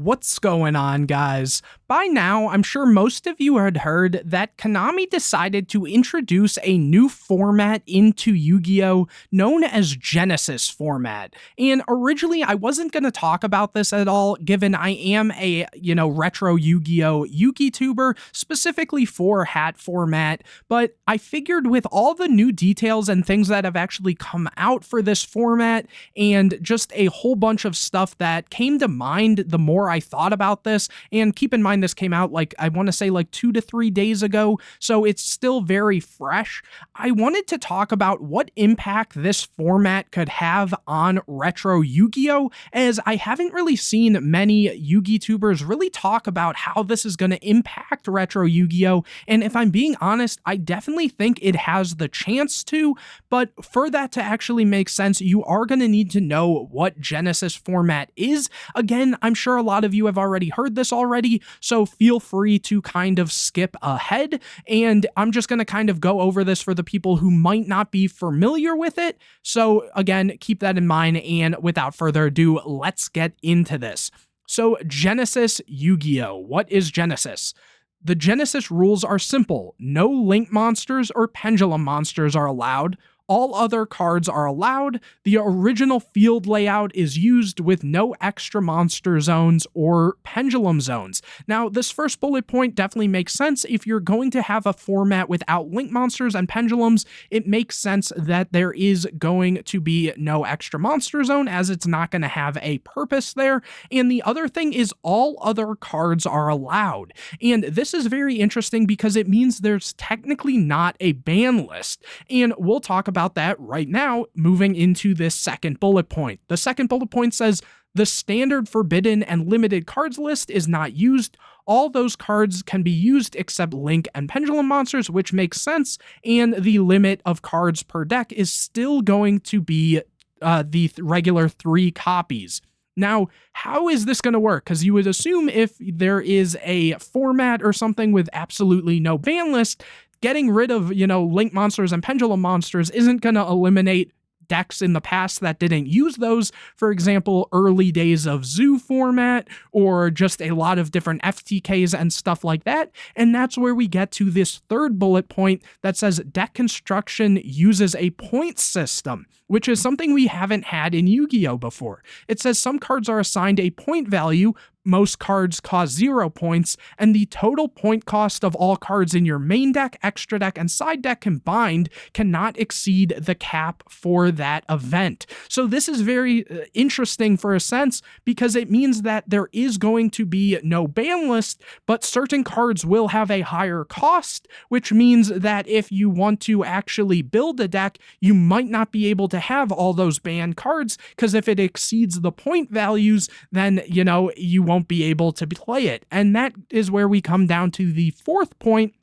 What's going on, guys? By now, I'm sure most of you had heard that Konami decided to introduce a new format into Yu-Gi-Oh! Known as Genesys format. And originally, I wasn't going to talk about this at all, given I am a, retro Yu-Gi-Oh! Yugi-tuber, specifically for H.A.T format, but I figured with all the new details and things that have actually come out for this format, and just a whole bunch of stuff that came to mind the more I thought about this, and keep in mind this came out I want to say 2 to 3 days ago, so it's still very fresh. I wanted to talk about what impact this format could have on retro Yu-Gi-Oh! As I haven't really seen many Yugi-tubers really talk about how this is going to impact retro Yu-Gi-Oh! And if I'm being honest, I definitely think it has the chance to, but for that to actually make sense, you are going to need to know what Genesys format is. Again, I'm sure a lot of you have already heard this already, so feel free to kind of skip ahead, and I'm just going to kind of go over this for the people who might not be familiar with it. So again, keep that in mind, and without further ado, let's get into this. So Genesys Yu-Gi-Oh! What is Genesys? The Genesys rules are simple. No link monsters or pendulum monsters are allowed. All other cards are allowed. The original field layout is used with no extra monster zones or pendulum zones. Now, this first bullet point definitely makes sense. If you're going to have a format without link monsters and pendulums, it makes sense that there is going to be no extra monster zone, as it's not going to have a purpose there. And the other thing is all other cards are allowed. And this is very interesting because it means there's technically not a ban list. And we'll talk about that right now, moving into this second bullet point. The second bullet point says, the standard forbidden and limited cards list is not used. All those cards can be used except link and pendulum monsters, which makes sense, and the limit of cards per deck is still going to be the regular 3 copies. Now, how is this going to work? Because you would assume if there is a format or something with absolutely no ban list, getting rid of, link monsters and pendulum monsters isn't going to eliminate decks in the past that didn't use those. For example, early days of Zoo format, or just a lot of different FTKs and stuff like that. And that's where we get to this third bullet point that says deck construction uses a point system, which is something we haven't had in Yu-Gi-Oh! Before. It says some cards are assigned a point value. Most cards cost 0 points, and the total point cost of all cards in your main deck, extra deck, and side deck combined cannot exceed the cap for that event. So this is very interesting for a sense, because it means that there is going to be no ban list, but certain cards will have a higher cost, which means that if you want to actually build a deck, you might not be able to have all those banned cards, because if it exceeds the point values, then, you won't be able to play it. And that is where we come down to the fourth point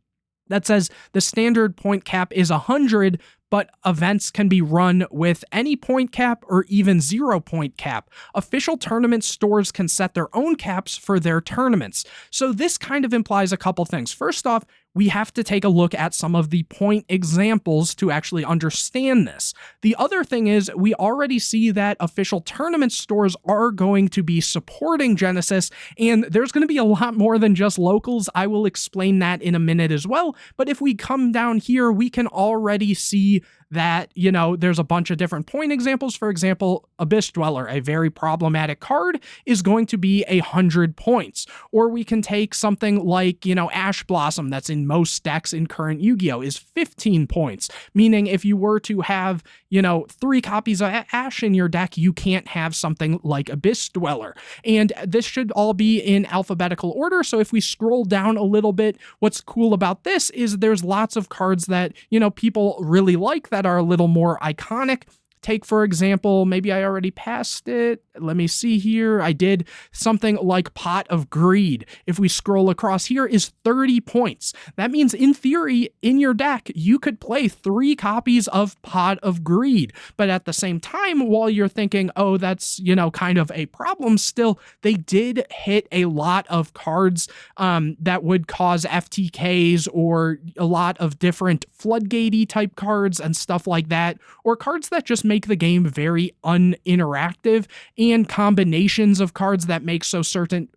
that says the standard point cap is 100, but events can be run with any point cap or even 0 point cap. Official tournament stores can set their own caps for their tournaments. So this kind of implies a couple things. First off, we have to take a look at some of the point examples to actually understand this. The other thing is we already see that official tournament stores are going to be supporting Genesys, and there's going to be a lot more than just locals. I will explain that in a minute as well. But if we come down here, we can already see that, there's a bunch of different point examples. For example, Abyss Dweller, a very problematic card, is going to be 100 points. Or we can take something like, Ash Blossom, that's in most decks in current Yu-Gi-Oh! Is 15 points. Meaning if you were to have, 3 copies of Ash in your deck, you can't have something like Abyss Dweller. And this should all be in alphabetical order. So if we scroll down a little bit, what's cool about this is there's lots of cards that, people really like that are a little more iconic. Take, for example, maybe I already passed it. Let me see here. I did something like Pot of Greed. If we scroll across here, is 30 points. That means in theory, in your deck, you could play 3 copies of Pot of Greed. But at the same time, while you're thinking, oh, that's, kind of a problem still, they did hit a lot of cards that would cause FTKs, or a lot of different floodgatey type cards and stuff like that, or cards that just make the game very uninteractive, and combinations of cards that make so certain,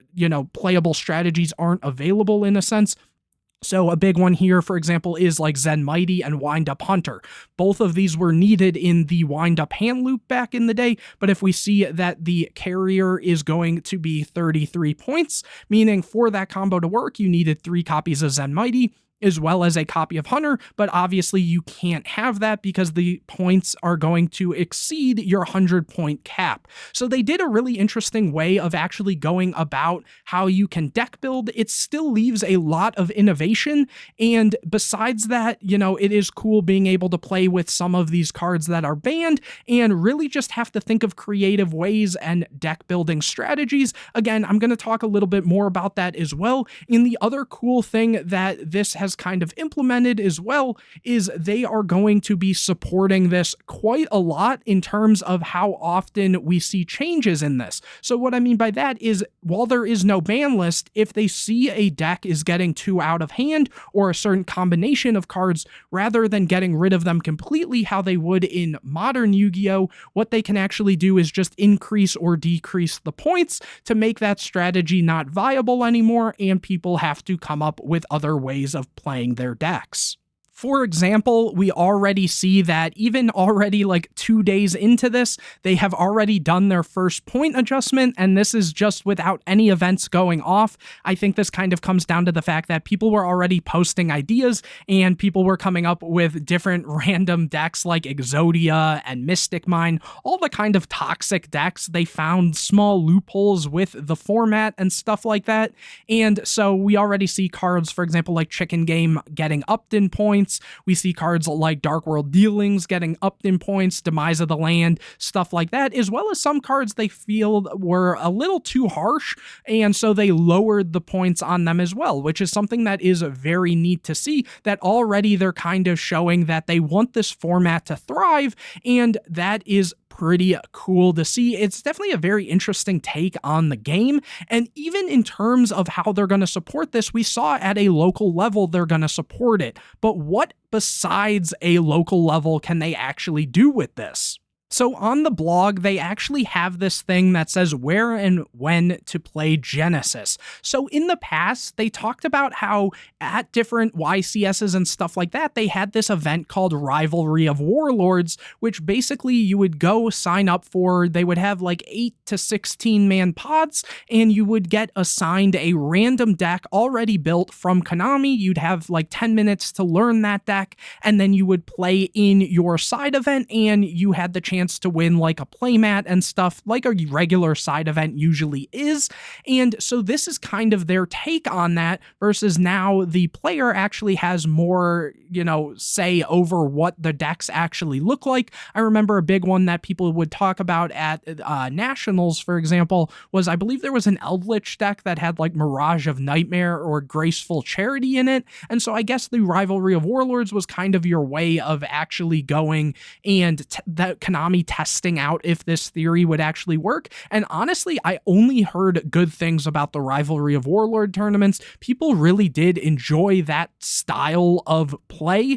playable strategies aren't available in a sense. So a big one here, for example, is like Zen Mighty and Wind Up Hunter. Both of these were needed in the Wind Up hand loop back in the day, but if we see that the carrier is going to be 33 points, meaning for that combo to work, you needed 3 copies of Zen Mighty, as well as a copy of Hunter, but obviously you can't have that because the points are going to exceed your 100-point cap. So they did a really interesting way of actually going about how you can deck build. It still leaves a lot of innovation, and besides that, it is cool being able to play with some of these cards that are banned and really just have to think of creative ways and deck building strategies. Again, I'm going to talk a little bit more about that as well. And the other cool thing that this has kind of implemented as well is they are going to be supporting this quite a lot in terms of how often we see changes in this. So what I mean by that is, while there is no ban list, if they see a deck is getting too out of hand or a certain combination of cards, rather than getting rid of them completely how they would in modern Yu-Gi-Oh!, what they can actually do is just increase or decrease the points to make that strategy not viable anymore, and people have to come up with other ways of playing their decks. For example, we already see that even already like 2 days into this, they have already done their first point adjustment, and this is just without any events going off. I think this kind of comes down to the fact that people were already posting ideas, and people were coming up with different random decks like Exodia and Mystic Mine, all the kind of toxic decks. They found small loopholes with the format and stuff like that, and so we already see cards, for example, like Chicken Game getting upped in points. We see cards like Dark World Dealings getting upped in points, Demise of the Land, stuff like that, as well as some cards they feel were a little too harsh, and so they lowered the points on them as well, which is something that is very neat to see, that already they're kind of showing that they want this format to thrive, and that is pretty cool to see. It's definitely a very interesting take on the game, and even in terms of how they're going to support this, we saw at a local level they're going to support it, but what besides a local level can they actually do with this? So on the blog, they actually have this thing that says where and when to play Genesys. So in the past, they talked about how at different YCSs and stuff like that, they had this event called Rivalry of Warlords, which basically you would go sign up for. They would have like 8 to 16 man pods, and you would get assigned a random deck already built from Konami. You'd have like 10 minutes to learn that deck, and then you would play in your side event, and you had the chance to win like a playmat and stuff like a regular side event usually is. And so this is kind of their take on that, versus now the player actually has more, say over what the decks actually look like. I remember a big one that people would talk about at Nationals, for example, was I believe there was an Eldritch deck that had like Mirage of Nightmare or Graceful Charity in it. And so I guess the Rivalry of Warlords was kind of your way of actually going and that Konami testing out if this theory would actually work. And honestly, I only heard good things about the Rivalry of Warlord tournaments. People really did enjoy that style of play,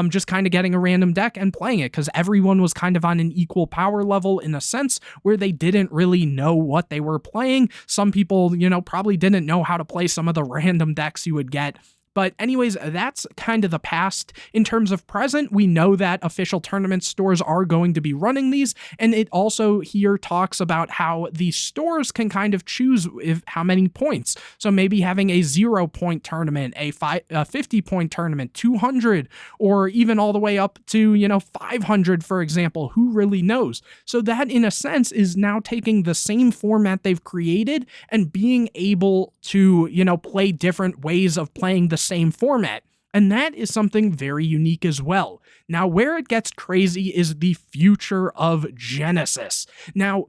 just kind of getting a random deck and playing it, because everyone was kind of on an equal power level in a sense where they didn't really know what they were playing. Some people, probably didn't know how to play some of the random decks you would get. But anyways, that's kind of the past. In terms of present, we know that official tournament stores are going to be running these, and it also here talks about how the stores can kind of choose how many points. So maybe having a 0-point tournament, a 50-point tournament, 200, or even all the way up to, 500, for example. Who really knows? So that, in a sense, is now taking the same format they've created and being able to, play different ways of playing the same format. And that is something very unique as well. Now, where it gets crazy is the future of Genesys. Now,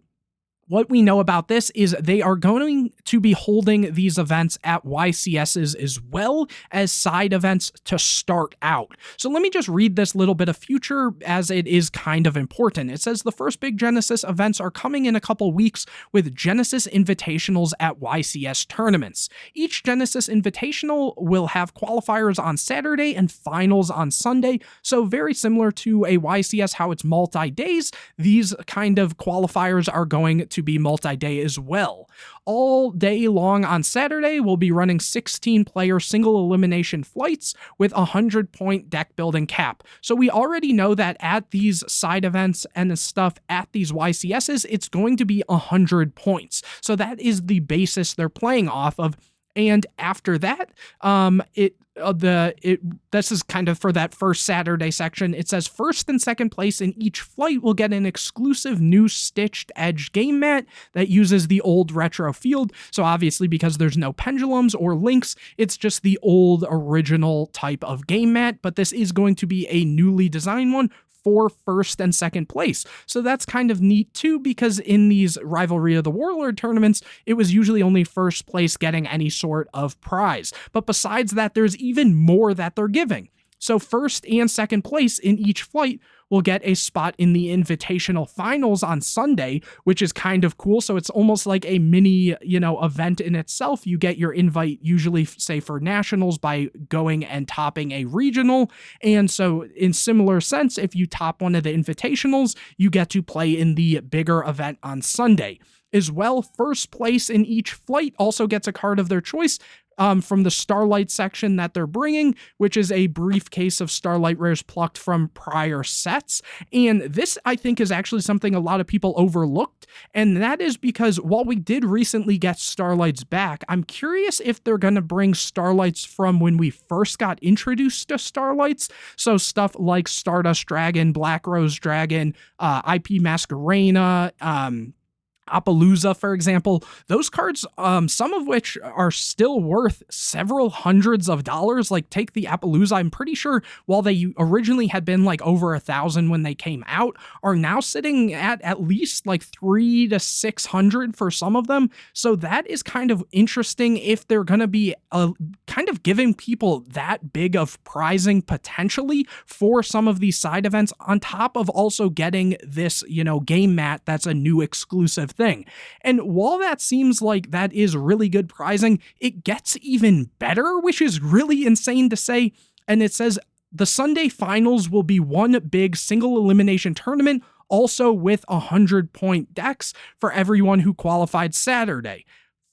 What we know about this is they are going to be holding these events at YCSs as well as side events to start out. So let me just read this little bit of future as it is kind of important. It says the first big Genesys events are coming in a couple weeks with Genesys Invitationals at YCS tournaments. Each Genesys Invitational will have qualifiers on Saturday and finals on Sunday. So very similar to a YCS, how it's multi-days, these kind of qualifiers are going to be multi-day as well. All day long on Saturday, we'll be running 16-player single elimination flights with a 100-point deck building cap. So we already know that at these side events and stuff at these YCSs, it's going to be 100 points. So that is the basis they're playing off of. And after that, this is kind of for that first Saturday section. It says first and second place in each flight will get an exclusive new stitched edge game mat that uses the old retro field. So obviously, because there's no pendulums or links, it's just the old original type of game mat. But this is going to be a newly designed one for first and second place. So that's kind of neat too, because in these Rivalry of the Warlord tournaments, it was usually only first place getting any sort of prize. But besides that, there's even more that they're giving. So first and second place in each flight will get a spot in the Invitational Finals on Sunday, which is kind of cool. So it's almost like a mini, event in itself. You get your invite usually, say, for nationals by going and topping a regional. And so in similar sense, if you top one of the Invitationals, you get to play in the bigger event on Sunday. As well, first place in each flight also gets a card of their choice from the Starlight section that they're bringing, which is a briefcase of Starlight rares plucked from prior sets. And this, I think, is actually something a lot of people overlooked, and that is because while we did recently get Starlights back, I'm curious if they're going to bring Starlights from when we first got introduced to Starlights. So stuff like Stardust Dragon, Black Rose Dragon, IP Masquerena, Appaloosa, for example, those cards, some of which are still worth several hundreds of dollars. Like take the Appaloosa, I'm pretty sure while they originally had been like over 1,000 when they came out, are now sitting at least like 300 to 600 for some of them. So that is kind of interesting if they're going to be kind of giving people that big of prizing potentially for some of these side events, on top of also getting this, game mat that's a new exclusive thing. And while that seems like that is really good prizing, it gets even better, which is really insane to say. And it says the Sunday finals will be one big single elimination tournament, also with 100-point decks for everyone who qualified Saturday.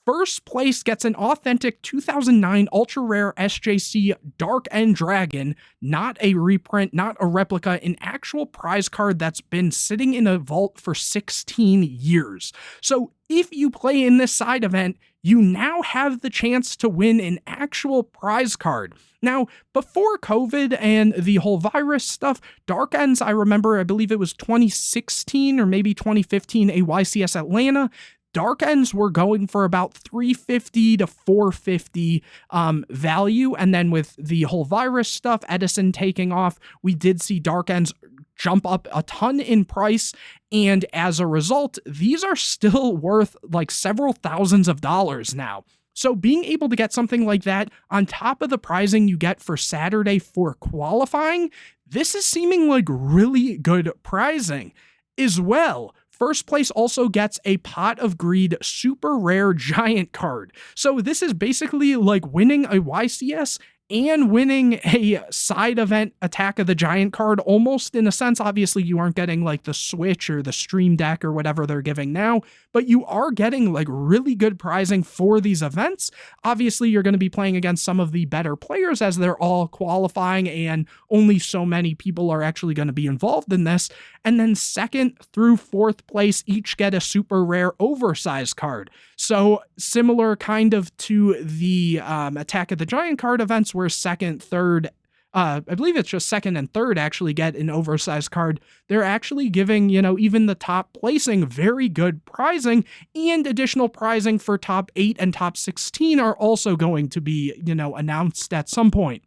First place gets an authentic 2009 ultra rare SJC Dark End Dragon, not a reprint, not a replica, an actual prize card that's been sitting in a vault for 16 years. So if you play in this side event, you now have the chance to win an actual prize card. Now, before COVID and the whole virus stuff, Dark Ends, I believe it was 2016 or maybe 2015, a YCS Atlanta, Dark Ends were going for about $350 to $450 value, and then with the whole virus stuff, Edison taking off, we did see Dark Ends jump up a ton in price, and as a result, these are still worth like several thousands of dollars now. So being able to get something like that on top of the prizing you get for Saturday for qualifying, this is seeming like really good prizing. As well, first place also gets a Pot of Greed super rare giant card. So this is basically like winning a YCS and winning a side event Attack of the Giant card, almost in a sense. Obviously, you aren't getting like the Switch or the Stream Deck or whatever they're giving now, but you are getting like really good prizing for these events. Obviously, you're going to be playing against some of the better players as they're all qualifying and only so many people are actually going to be involved in this. And then second through fourth place each get a super rare oversized card. So similar kind of to the Attack of the Giant card events where second, third, I believe it's just second and third actually get an oversized card. They're actually giving, even the top placing very good prizing, and additional prizing for top 8 and top 16 are also going to be, announced at some point.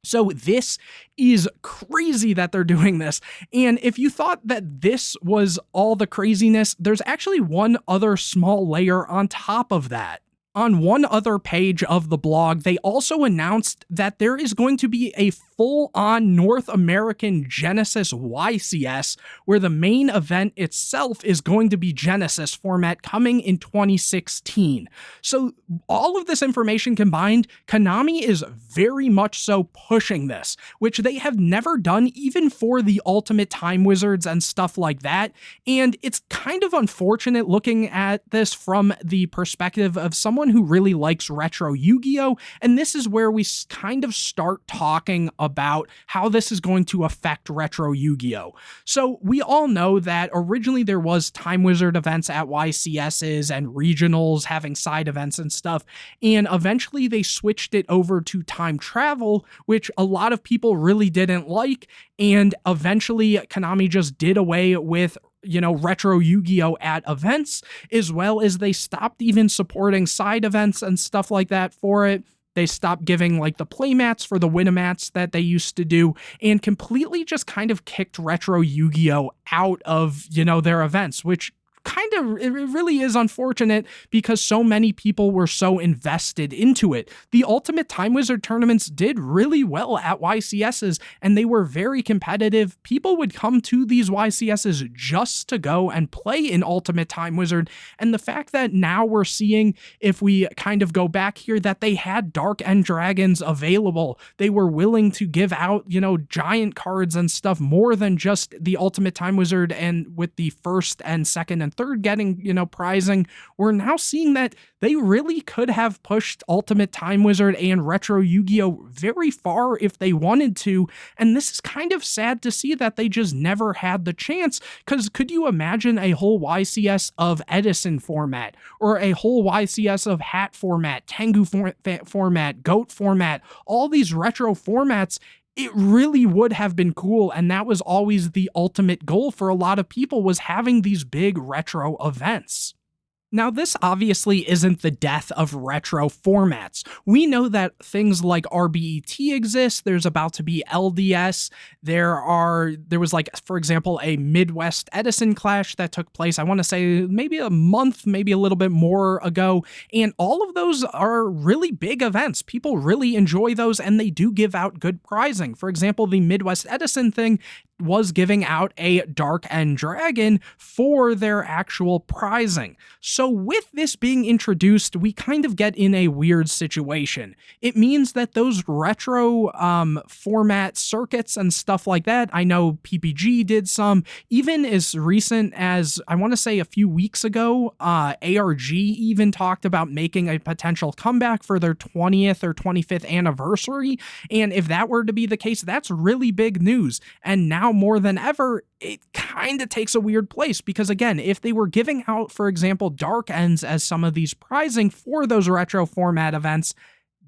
So this is crazy that they're doing this. And if you thought that this was all the craziness, there's actually one other small layer on top of that. On one other page of the blog, they also announced that there is going to be a full-on North American Genesys YCS, where the main event itself is going to be Genesys format coming in 2016. So all of this information combined, Konami is very much so pushing this, which they have never done even for the Ultimate Time Wizards and stuff like that. And it's kind of unfortunate looking at this from the perspective of someone who really likes retro Yu-Gi-Oh! And this is where we kind of start talking about how this is going to affect retro Yu-Gi-Oh! So we all know that originally there was Time Wizard events at YCSs and regionals having side events and stuff, and eventually they switched it over to time travel, which a lot of people really didn't like, and eventually Konami just did away with retro Yu-Gi-Oh! At events, as well as they stopped even supporting side events and stuff like that for it. They stopped giving like the playmats for the Winamats that they used to do, and completely just kind of kicked retro Yu-Gi-Oh! Out of, their events, which it really is unfortunate because so many people were so invested into it. The Ultimate Time Wizard tournaments did really well at YCSs, and they were very competitive. People would come to these YCSs just to go and play in Ultimate Time Wizard, and the fact that now we're seeing, if we kind of go back here, that they had Dark End Dragons available. They were willing to give out, giant cards and stuff more than just the Ultimate Time Wizard, and with the first and second and third getting, prizing, we're now seeing that they really could have pushed Ultimate Time Wizard and Retro Yu-Gi-Oh! Very far if they wanted to, and this is kind of sad to see that they just never had the chance, because could you imagine a whole YCS of Edison format, or a whole YCS of Hat format, Tengu format, Goat format, all these retro formats? It really would have been cool, and that was always the ultimate goal for a lot of people, was having these big retro events. Now, this obviously isn't the death of retro formats. We know that things like RBET exist. There's about to be LDS. There was, for example, a Midwest Edison clash that took place, I want to say maybe a month, maybe a little bit more ago. And all of those are really big events. People really enjoy those, and they do give out good prizing. For example, the Midwest Edison thing was giving out a Dark End Dragon for their actual prizing. So with this being introduced, we kind of get in a weird situation. It means that those retro format circuits and stuff like that, I know PPG did some, even as recent as, I want to say a few weeks ago, ARG even talked about making a potential comeback for their 20th or 25th anniversary. And if that were to be the case, that's really big news. And now more than ever, it kind of takes a weird place, because again, if they were giving out, for example, Dark Ends as some of these prizing for those retro format events,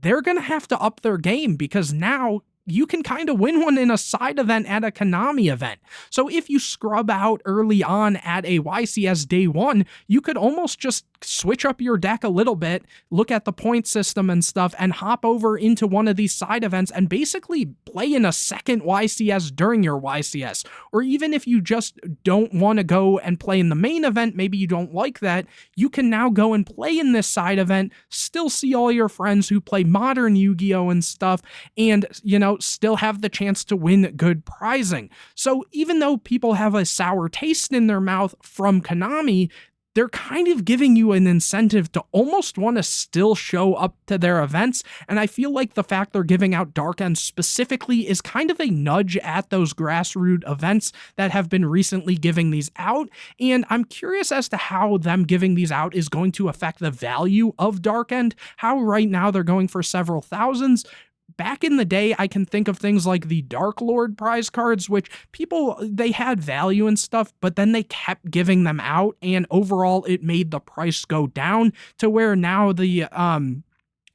they're going to have to up their game, because now you can kind of win one in a side event at a Konami event. So if you scrub out early on at a YCS day one, you could almost just switch up your deck a little bit, look at the point system and stuff, and hop over into one of these side events and basically play in a second YCS during your YCS. Or even if you just don't want to go and play in the main event, maybe you don't like that, you can now go and play in this side event, still see all your friends who play modern Yu-Gi-Oh! And stuff, and, still have the chance to win good prizing. So even though people have a sour taste in their mouth from Konami, they're kind of giving you an incentive to almost want to still show up to their events, and I feel like the fact they're giving out Dark Ends specifically is kind of a nudge at those grassroots events that have been recently giving these out, and I'm curious as to how them giving these out is going to affect the value of Dark End, how right now they're going for several thousands. Back in the day, I can think of things like the Dark Lord prize cards, which they had value and stuff, but then they kept giving them out, and overall it made the price go down to where now the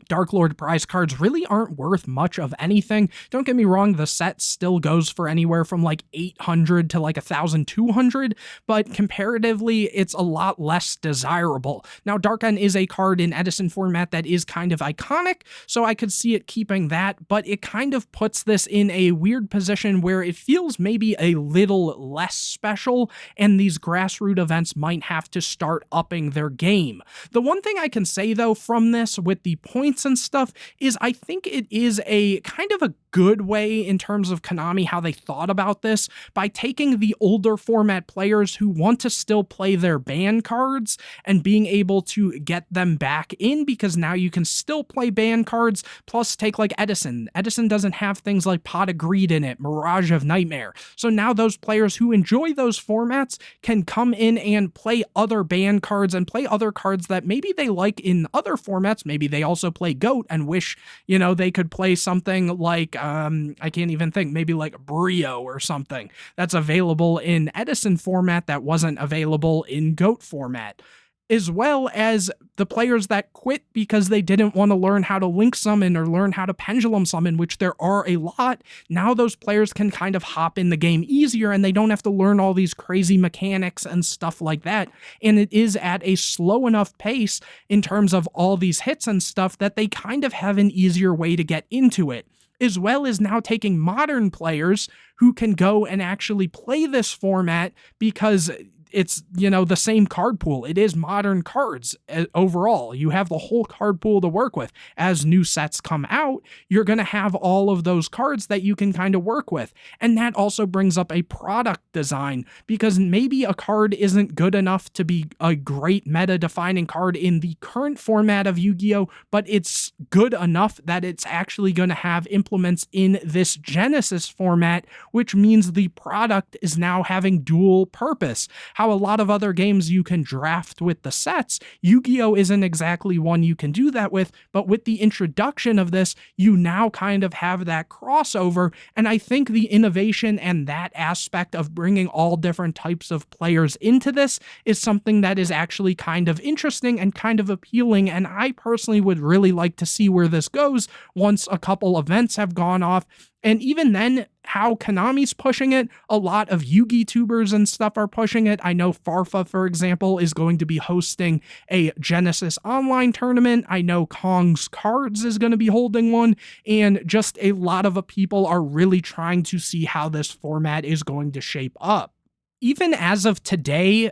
Dark Lord prize cards really aren't worth much of anything. Don't get me wrong, the set still goes for anywhere from like 800 to like 1,200, but comparatively, it's a lot less desirable. Now, Darken is a card in Edison format that is kind of iconic, so I could see it keeping that, but it kind of puts this in a weird position where it feels maybe a little less special, and these grassroots events might have to start upping their game. The one thing I can say, though, from this with the points and stuff is I think it is a kind of a good way in terms of Konami how they thought about this by taking the older format players who want to still play their ban cards and being able to get them back in, because now you can still play ban cards, plus take like Edison. Edison doesn't have things like Pot of Greed in it, Mirage of Nightmare. So now those players who enjoy those formats can come in and play other ban cards and play other cards that maybe they like in other formats. Maybe they also play GOAT and wish, they could play something like I can't even think, maybe like Brio or something that's available in Edison format that wasn't available in GOAT format. As well as the players that quit because they didn't want to learn how to link summon or learn how to pendulum summon, which there are a lot. Now those players can kind of hop in the game easier and they don't have to learn all these crazy mechanics and stuff like that. And it is at a slow enough pace in terms of all these hits and stuff that they kind of have an easier way to get into it. As well as now taking modern players who can go and actually play this format because it's, the same card pool. It is modern cards overall. You have the whole card pool to work with. As new sets come out, you're going to have all of those cards that you can kind of work with. And that also brings up a product design, because maybe a card isn't good enough to be a great meta-defining card in the current format of Yu-Gi-Oh!, but it's good enough that it's actually going to have implements in this Genesys format, which means the product is now having dual purpose. How a lot of other games you can draft with the sets, Yu-Gi-Oh! Isn't exactly one you can do that with, but with the introduction of this, you now kind of have that crossover, and I think the innovation and that aspect of bringing all different types of players into this is something that is actually kind of interesting and kind of appealing, and I personally would really like to see where this goes once a couple events have gone off. And even then, how Konami's pushing it, a lot of Yu-Gi tubers and stuff are pushing it. I know Farfa, for example, is going to be hosting a Genesys online tournament. I know Kong's Cards is going to be holding one. And just a lot of people are really trying to see how this format is going to shape up. Even as of today,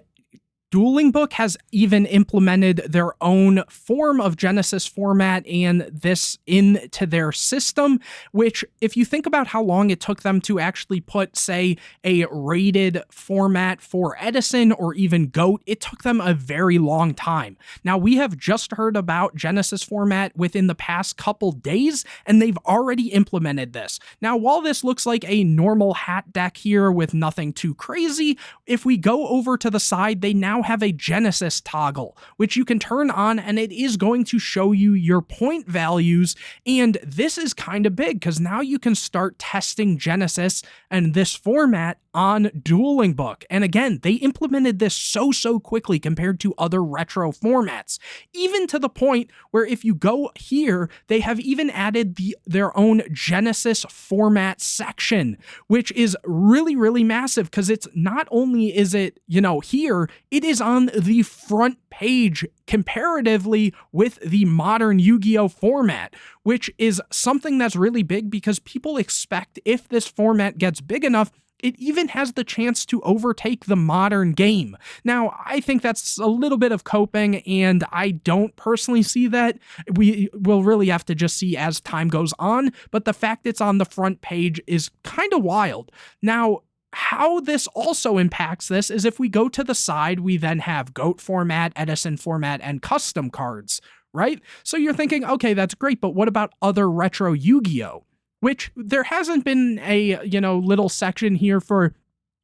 Dueling Book has even implemented their own form of Genesys format and this into their system, which, if you think about how long it took them to actually put, say, a rated format for Edison or even GOAT, it took them a very long time. Now, we have just heard about Genesys format within the past couple days, and they've already implemented this. Now, while this looks like a normal hat deck here with nothing too crazy, if we go over to the side, they now have a Genesys toggle, which you can turn on, and it is going to show you your point values. And this is kind of big because now you can start testing Genesys and this format on Dueling Book. And again, they implemented this so quickly compared to other retro formats, even to the point where if you go here, they have even added their own Genesys format section, which is really massive, because it's not only is it, here, it is on the front page comparatively with the modern Yu-Gi-Oh! Format, which is something that's really big because people expect if this format gets big enough, it even has the chance to overtake the modern game. Now, I think that's a little bit of coping, and I don't personally see that. We will really have to just see as time goes on, but the fact it's on the front page is kind of wild. Now, how this also impacts this is if we go to the side, we then have GOAT format, Edison format, and custom cards, right? So you're thinking, okay, that's great, but what about other retro Yu-Gi-Oh? Which there hasn't been a, little section here for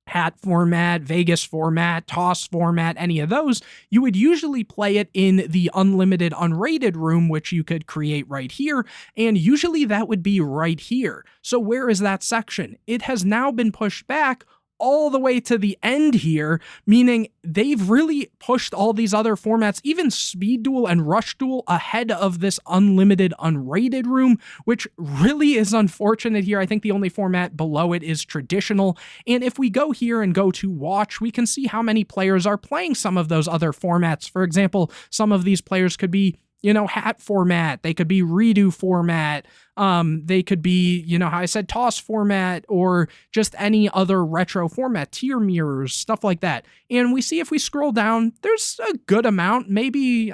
H.A.T format, Vegas format, Toss format, any of those. You would usually play it in the unlimited unrated room, which you could create right here, and usually that would be right here. So where is that section? It has now been pushed back all the way to the end here, meaning they've really pushed all these other formats, even Speed Duel and Rush Duel, ahead of this unlimited unrated room, which really is unfortunate here. I think the only format below it is traditional. And if we go here and go to watch, we can see how many players are playing some of those other formats. For example, some of these players could be, H.A.T format, they could be redo format, they could be, how I said, toss format, or just any other retro format, tier mirrors, stuff like that. And we see if we scroll down, there's a good amount, maybe,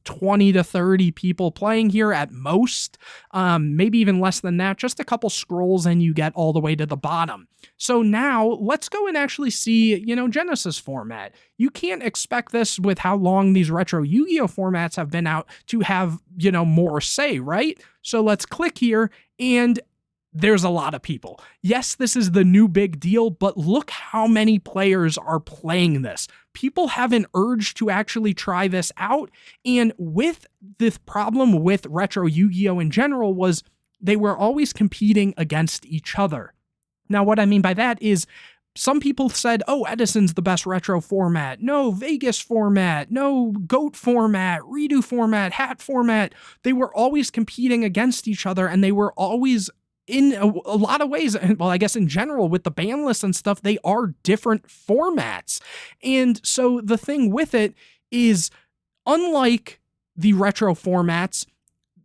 20 to 30 people playing here at most, maybe even less than that, just a couple scrolls and you get all the way to the bottom. So now let's go and actually see, Genesys format. You can't expect this with how long these retro Yu-Gi-Oh formats have been out to have, more say, right? So let's click here, and there's a lot of people. Yes, this is the new big deal, but look how many players are playing this. People have an urge to actually try this out, and with the problem with retro Yu-Gi-Oh in general was they were always competing against each other. Now, what I mean by that is some people said, oh, Edison's the best retro format. No, Vegas format. No, GOAT format, redo format, H.A.T format. They were always competing against each other, and they were always in a lot of ways, well, I guess in general with the ban list and stuff, they are different formats. And so the thing with it is, unlike the retro formats,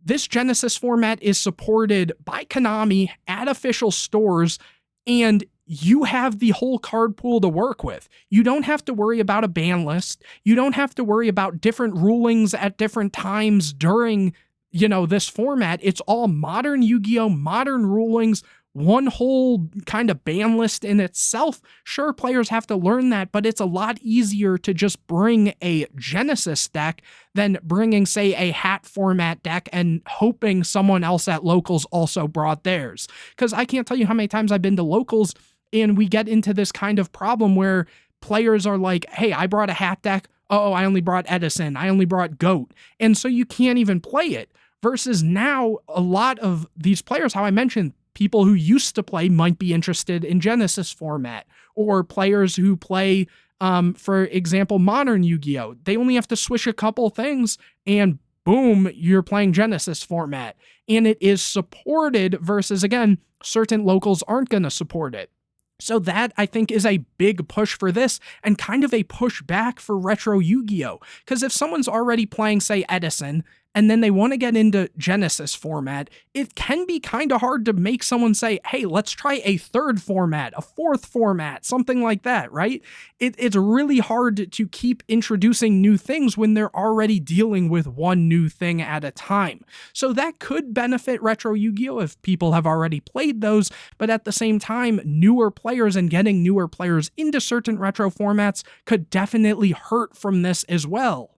this Genesys format is supported by Konami at official stores, and you have the whole card pool to work with. You don't have to worry about a ban list. You don't have to worry about different rulings at different times during, this format. It's all modern Yu-Gi-Oh, modern rulings, one whole kind of ban list in itself. Sure, players have to learn that, but it's a lot easier to just bring a Genesys deck than bringing, say, a H.A.T format deck and hoping someone else at locals also brought theirs. Because I can't tell you how many times I've been to locals and we get into this kind of problem where players are like, hey, I brought a H.A.T deck. Oh, I only brought Edison. I only brought GOAT. And so you can't even play it. Versus now, a lot of these players, how I mentioned, people who used to play might be interested in Genesys format, or players who play, for example, modern Yu-Gi-Oh! They only have to switch a couple things and boom, you're playing Genesys format. And it is supported versus, again, certain locals aren't going to support it. So that, I think, is a big push for this and kind of a push back for retro Yu-Gi-Oh! Because if someone's already playing, say, Edison, and then they want to get into Genesys format, it can be kind of hard to make someone say, hey, let's try a third format, a fourth format, something like that, right? It's really hard to keep introducing new things when they're already dealing with one new thing at a time. So that could benefit retro Yu-Gi-Oh! If people have already played those, but at the same time, newer players and getting newer players into certain retro formats could definitely hurt from this as well.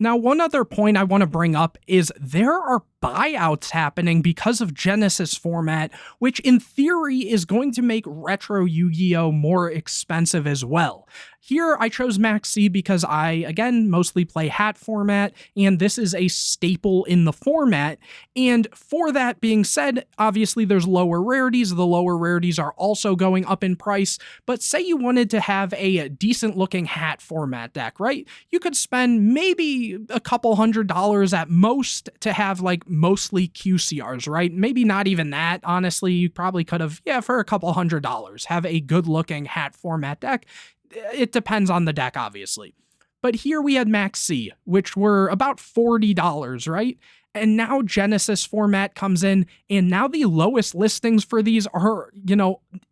Now, one other point I want to bring up is there are buyouts happening because of Genesys format, which in theory is going to make retro Yu-Gi-Oh! More expensive as well. Here, I chose Max C because I, again, mostly play H.A.T format, and this is a staple in the format. And for that being said, obviously there's lower rarities. The lower rarities are also going up in price. But say you wanted to have a decent-looking H.A.T format deck, right? You could spend maybe a couple $100 at most to have, like, mostly QCRs, right? Maybe not even that. Honestly, you probably could have, for a couple $100, have a good-looking H.A.T format deck. It depends on the deck, obviously. But here we had Max C, which were about $40, right? And now Genesys format comes in, and now the lowest listings for these are,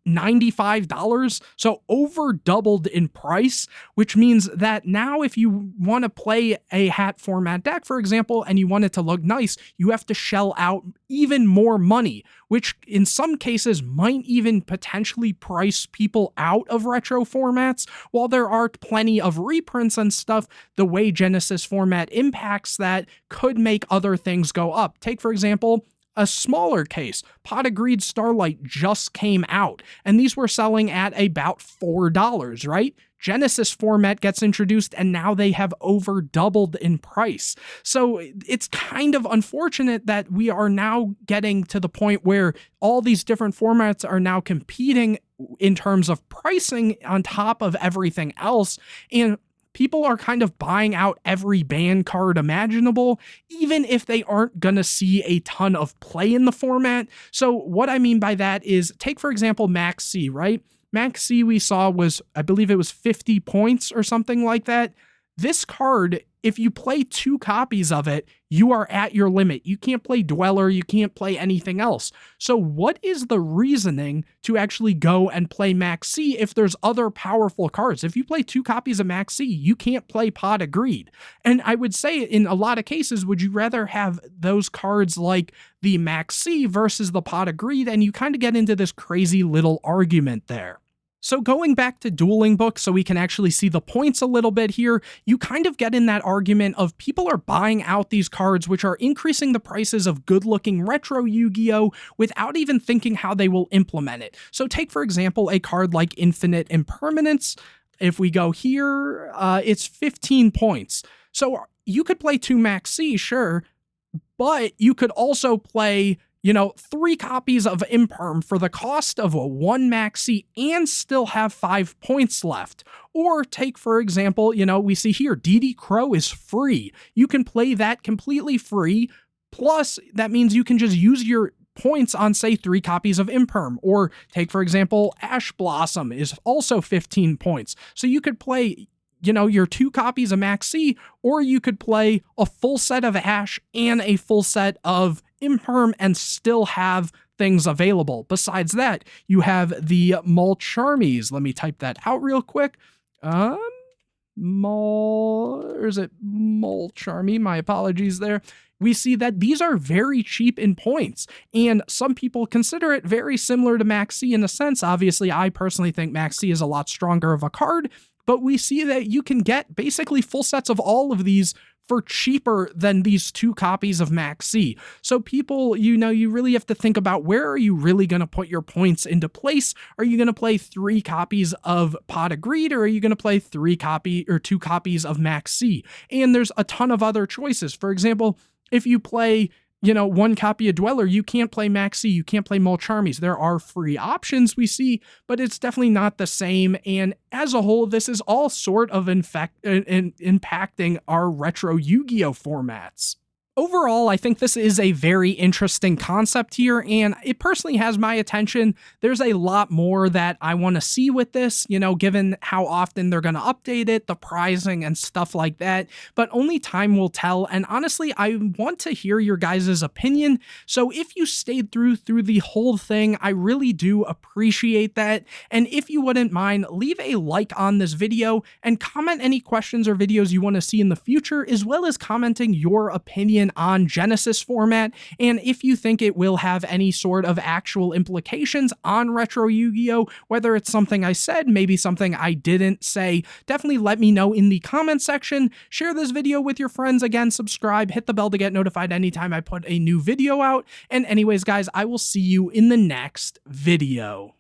$95. So over doubled in price, which means that now if you want to play a H.A.T format deck, for example, and you want it to look nice, you have to shell out even more money, which in some cases might even potentially price people out of retro formats. While there are plenty of reprints and stuff, the way Genesys format impacts that could make other things go up. Take, for example, a smaller case. Pot of Greed Starlight just came out, and these were selling at about $4, right? Genesys format gets introduced, and now they have over doubled in price. So it's kind of unfortunate that we are now getting to the point where all these different formats are now competing in terms of pricing on top of everything else. And people are kind of buying out every ban card imaginable, even if they aren't going to see a ton of play in the format. So what I mean by that is, take, for example, Max C, right? Max C we saw was, I believe it was 50 points or something like that. This card, if you play 2 copies of it, you are at your limit. You can't play Dweller, you can't play anything else. So what is the reasoning to actually go and play Max C if there's other powerful cards? If you play 2 copies of Max C, you can't play Pot of Greed. And I would say in a lot of cases, would you rather have those cards like the Max C versus the Pot of Greed? And you kind of get into this crazy little argument there. So going back to Dueling Book so we can actually see the points a little bit here, you kind of get in that argument of people are buying out these cards which are increasing the prices of good-looking retro Yu-Gi-Oh! Without even thinking how they will implement it. So take, for example, a card like Infinite Impermanence. If we go here, it's 15 points. So you could play 2 Max C, sure, but you could also play 3 copies of Imperm for the cost of a 1 Max C and still have 5 points left. Or take, for example, we see here, DD Crow is free. You can play that completely free. Plus, that means you can just use your points on, say, 3 copies of Imperm. Or take, for example, Ash Blossom is also 15 points. So you could play your 2 copies of Max C, or you could play a full set of Ash and a full set of Imperm and still have things available. Besides that, you have the Mulcharmies. Let me type that out real quick. Or is it Mulcharmy? My apologies there. We see that these are very cheap in points, and some people consider it very similar to Max C in a sense. Obviously, I personally think Max C is a lot stronger of a card, but we see that you can get basically full sets of all of these for cheaper than these 2 copies of Max C. So people, you really have to think about, where are you really going to put your points into place? Are you going to play 3 copies of Pot of Greed, or are you going to play 2 copies of Max C? And there's a ton of other choices. For example, if you play 1 copy of Dweller, you can't play Max C, you can't play Mulcharmies. There are free options we see, but it's definitely not the same. And as a whole, this is all sort of impacting our retro Yu-Gi-Oh! Formats. Overall, I think this is a very interesting concept here, and it personally has my attention. There's a lot more that I want to see with this, given how often they're going to update it, the pricing and stuff like that, but only time will tell. And honestly, I want to hear your guys' opinion. So if you stayed through the whole thing, I really do appreciate that. And if you wouldn't mind, leave a like on this video and comment any questions or videos you want to see in the future, as well as commenting your opinion on Genesys format, and if you think it will have any sort of actual implications on retro Yu-Gi-Oh!, whether it's something I said, maybe something I didn't say, definitely let me know in the comment section. Share this video with your friends. Again, subscribe, hit the bell to get notified anytime I put a new video out. And anyways, guys, I will see you in the next video.